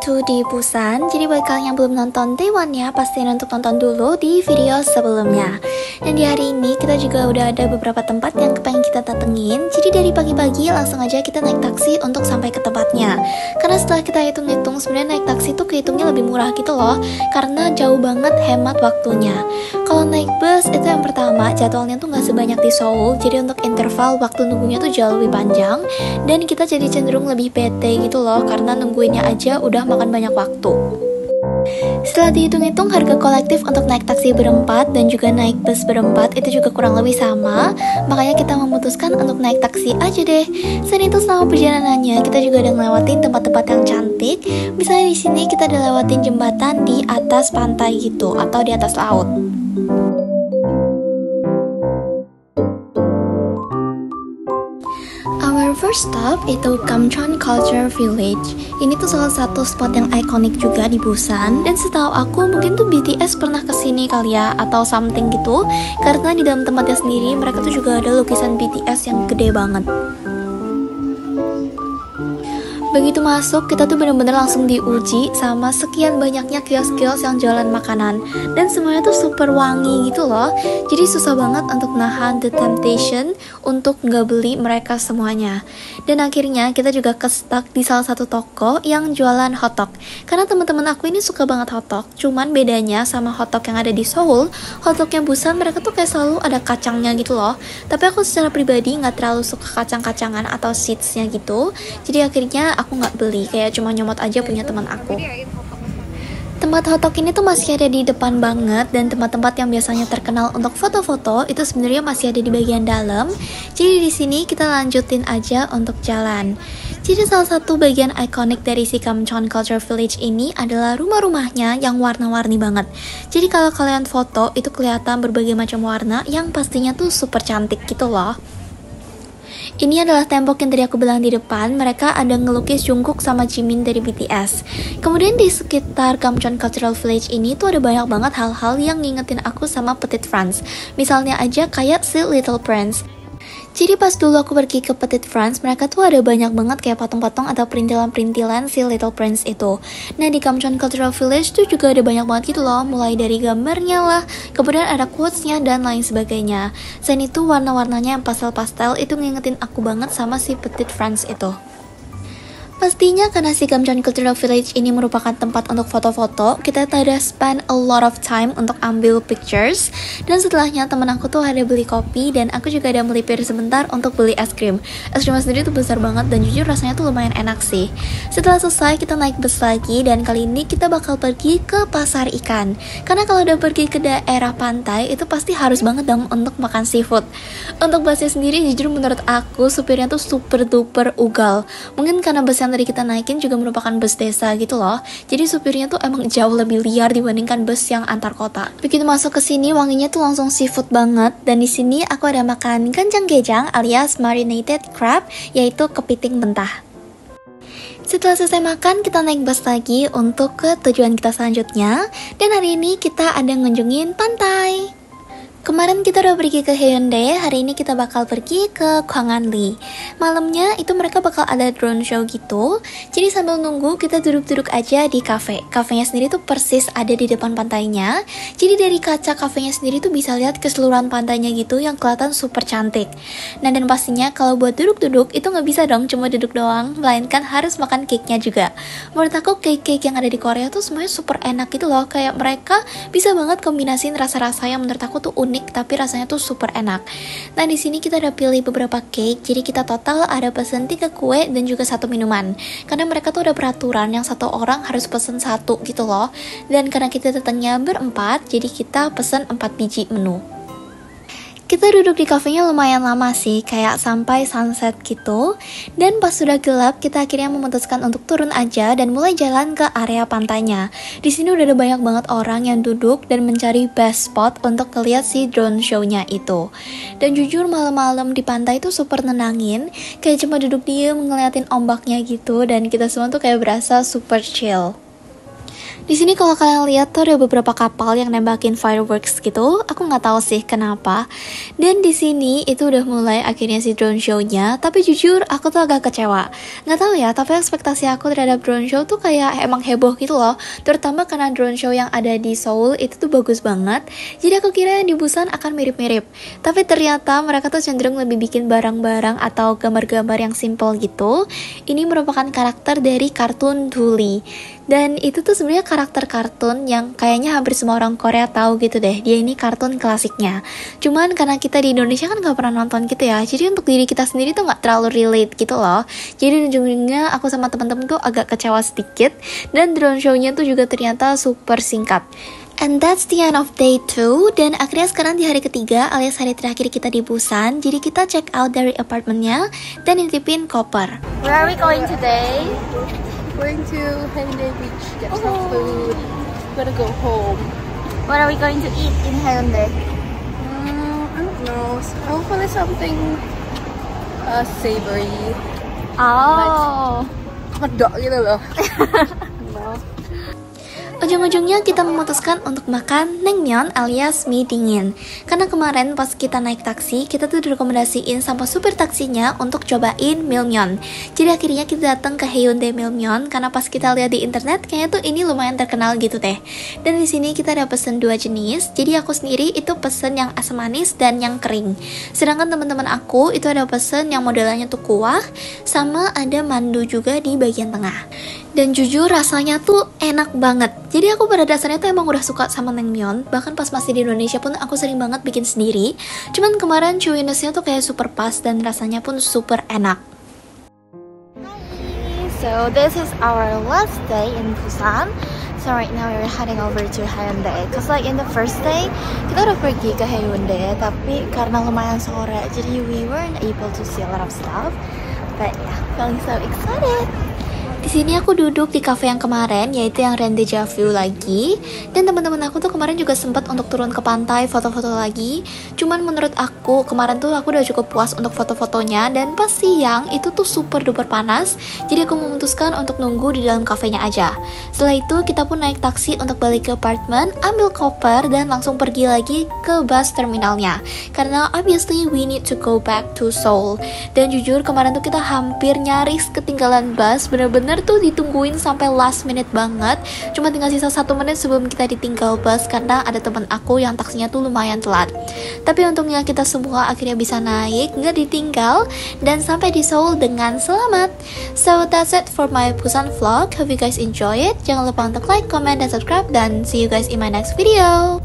to di Busan. Jadi buat kalian yang belum nonton Day One-nya, pastiin untuk nonton dulu di video sebelumnya. Dan di hari ini kita juga udah ada beberapa tempat yang pengen kita datengin. Jadi dari pagi-pagi langsung aja kita naik taksi untuk sampai ke tempatnya. Karena setelah kita hitung-hitung, sebenarnya naik taksi tuh kehitungnya lebih murah gitu loh, karena jauh banget hemat waktunya. Kalau naik bus itu yang pertama, jadwalnya tuh nggak sebanyak di Seoul. Jadi untuk interval waktu nunggunya tuh jauh lebih panjang, dan kita jadi cenderung lebih bete gitu loh, karena nungguinnya aja udah makan banyak waktu. Setelah dihitung-hitung, harga kolektif untuk naik taksi berempat dan juga naik bus berempat itu juga kurang lebih sama. Makanya kita memutuskan untuk naik taksi aja deh. Selain itu selama perjalanannya kita juga udah ngelewatin tempat-tempat yang cantik. Misalnya di sini kita udah lewatin jembatan di atas pantai gitu atau di atas laut. Our first stop itu Gamcheon Culture Village. Ini tuh salah satu spot yang ikonik juga di Busan. Dan setahu aku mungkin tuh BTS pernah kesini kali ya, atau something gitu. Karena di dalam tempatnya sendiri mereka tuh juga ada lukisan BTS yang gede banget. Begitu masuk, kita tuh bener-bener langsung diuji sama sekian banyaknya kios-kios yang jualan makanan. Dan semuanya tuh super wangi gitu loh. Jadi susah banget untuk nahan the temptation untuk nggak beli mereka semuanya. Dan akhirnya kita juga ke-stuck di salah satu toko yang jualan hotdog. Karena teman-teman aku ini suka banget hotdog. Cuman bedanya sama hotdog yang ada di Seoul, hotdognya Busan mereka tuh kayak selalu ada kacangnya gitu loh. Tapi aku secara pribadi nggak terlalu suka kacang-kacangan atau seedsnya gitu. Jadi akhirnya aku nggak beli, kayak cuma nyomot aja punya teman aku. Tempat hotdog ini tuh masih ada di depan banget, dan tempat-tempat yang biasanya terkenal untuk foto-foto itu sebenarnya masih ada di bagian dalam. Jadi di sini kita lanjutin aja untuk jalan. Jadi salah satu bagian ikonik dari si Gamcheon Culture Village ini adalah rumah-rumahnya yang warna-warni banget. Jadi kalau kalian foto itu kelihatan berbagai macam warna yang pastinya tuh super cantik gitu loh. Ini adalah tembok yang tadi aku bilang di depan. Mereka ada ngelukis Jungkook sama Jimin dari BTS. Kemudian di sekitar Gamcheon Cultural Village ini tuh ada banyak banget hal-hal yang ngingetin aku sama Petite France. Misalnya aja kayak si Little Prince. Jadi pas dulu aku pergi ke Petite France, mereka tuh ada banyak banget kayak patung-patung atau perintilan-perintilan si Little Prince itu. Nah di Gamcheon Cultural Village tuh juga ada banyak banget gitu loh, mulai dari gambarnya lah, kemudian ada quotes-nya dan lain sebagainya. Selain itu warna-warnanya yang pastel-pastel itu ngingetin aku banget sama si Petite France itu. Pastinya karena si Gamcheon Cultural Village ini merupakan tempat untuk foto-foto, kita ada spend a lot of time untuk ambil pictures. Dan setelahnya temen aku tuh ada beli kopi, dan aku juga ada melipir sebentar untuk beli es krim. Es krimnya sendiri tuh besar banget dan jujur rasanya tuh lumayan enak sih. Setelah selesai kita naik bus lagi, dan kali ini kita bakal pergi ke pasar ikan. Karena kalau udah pergi ke daerah pantai itu pasti harus banget dong untuk makan seafood. Untuk busnya sendiri jujur menurut aku supirnya tuh super duper ugal. Mungkin karena bus yang tadi kita naikin juga merupakan bus desa gitu loh. Jadi supirnya tuh emang jauh lebih liar dibandingkan bus yang antar kota. Begitu masuk ke sini wanginya tuh langsung seafood banget, dan di sini aku ada makan kanjang-gejang alias marinated crab, yaitu kepiting mentah. Setelah selesai makan, kita naik bus lagi untuk ke tujuan kita selanjutnya. Dan hari ini kita ada ngunjungin pantai. Kemarin kita udah pergi ke Haeundae, hari ini kita bakal pergi ke Gwanganli. Malamnya itu mereka bakal ada drone show gitu. Jadi sambil nunggu kita duduk-duduk aja di cafe. Kafenya sendiri tuh persis ada di depan pantainya. Jadi dari kaca kafenya sendiri tuh bisa lihat keseluruhan pantainya gitu yang kelihatan super cantik. Nah dan pastinya kalau buat duduk-duduk itu nggak bisa dong cuma duduk doang, melainkan harus makan cake-nya juga. Menurut aku cake-cake yang ada di Korea tuh semuanya super enak gitu loh. Kayak mereka bisa banget kombinasiin rasa-rasa yang menurut aku tuh unik, tapi rasanya tuh super enak. Nah di sini kita udah pilih beberapa cake, jadi kita total ada pesen 3 kue dan juga 1 minuman. Karena mereka tuh ada peraturan yang 1 orang harus pesen 1 gitu loh. Dan karena kita datangnya berempat, jadi kita pesen 4 biji menu. Kita duduk di kafenya lumayan lama sih, kayak sampai sunset gitu. Dan pas sudah gelap, kita akhirnya memutuskan untuk turun aja dan mulai jalan ke area pantainya. Di sini udah ada banyak banget orang yang duduk dan mencari best spot untuk ngeliat si drone show-nya itu. Dan jujur malam-malam di pantai itu super nenangin, kayak cuma duduk diem ngeliatin ombaknya gitu, dan kita semua tuh kayak berasa super chill. Di sini kalau kalian lihat tuh ada beberapa kapal yang nembakin fireworks gitu. Aku nggak tahu sih kenapa. Dan di sini itu udah mulai akhirnya si drone show-nya. Tapi jujur aku tuh agak kecewa. Nggak tahu ya, tapi ekspektasi aku terhadap drone show tuh kayak emang heboh gitu loh. Terutama karena drone show yang ada di Seoul itu tuh bagus banget. Jadi aku kira yang di Busan akan mirip-mirip. Tapi ternyata mereka tuh cenderung lebih bikin barang-barang atau gambar-gambar yang simple gitu. Ini merupakan karakter dari kartun Dooley. Dan itu tuh sebenarnya karakter kartun yang kayaknya hampir semua orang Korea tahu gitu deh. Dia ini kartun klasiknya. Cuman karena kita di Indonesia kan gak pernah nonton gitu ya. Jadi untuk diri kita sendiri tuh gak terlalu relate gitu loh. Jadi ujung-ujungnya aku sama temen-temen tuh agak kecewa sedikit. Dan drone show-nya tuh juga ternyata super singkat. And that's the end of day 2. Dan akhirnya sekarang di hari ketiga alias hari terakhir kita di Busan. Jadi kita check out dari apartemennya dan nitipin koper. Where are we going today? Going to Haeundae Beach, get some food. Gotta go home. What are we going to eat in Haeundae? I don't know. Hopefully something savory. Oh. Hotdog gitu loh. No. Ujung-ujungnya kita memutuskan untuk makan naengmyeon alias mie dingin. Karena kemarin pas kita naik taksi, kita tuh direkomendasiin sama supir taksinya untuk cobain Milmyeon. Jadi akhirnya kita datang ke Haeundae Milmyeon karena pas kita lihat di internet kayaknya tuh ini lumayan terkenal gitu deh. Dan di sini kita ada pesen 2 jenis. Jadi aku sendiri itu pesen yang asam manis dan yang kering. Sedangkan teman-teman aku itu ada pesen yang modelannya tuh kuah sama ada mandu juga di bagian tengah. Dan jujur rasanya tuh enak banget. Jadi aku pada dasarnya tuh emang udah suka sama naengmyeon. Bahkan pas masih di Indonesia pun aku sering banget bikin sendiri. Cuman kemarin chewiness-nya tuh kayak super pas dan rasanya pun super enak. So this is our last day in Busan. So right now we're heading over to Haeundae. Cause like in the first day kita udah pergi ke Haeundae, tapi karena lumayan sore jadi we weren't able to see a lot of stuff. But yeah, feeling so excited. Di sini aku duduk di cafe yang kemarin, yaitu yang Rendeja View lagi. Dan teman-teman aku tuh kemarin juga sempat untuk turun ke pantai foto-foto lagi. Cuman menurut aku kemarin tuh aku udah cukup puas untuk foto-fotonya. Dan pas siang itu tuh super duper panas. Jadi aku memutuskan untuk nunggu di dalam kafenya aja. Setelah itu kita pun naik taksi untuk balik ke apartemen, ambil koper dan langsung pergi lagi ke bus terminalnya. Karena obviously we need to go back to Seoul. Dan jujur kemarin tuh kita hampir nyaris ketinggalan bus, bener-bener tuh ditungguin sampai last minute banget. Cuma tinggal sisa 1 menit sebelum kita ditinggal bus karena ada teman aku yang taksinya tuh lumayan telat. Tapi untungnya kita semua akhirnya bisa naik, nggak ditinggal, dan sampai di Seoul dengan selamat. So that's it for my Busan vlog. Hope you guys enjoy it. Jangan lupa untuk like, comment, dan subscribe, dan see you guys in my next video.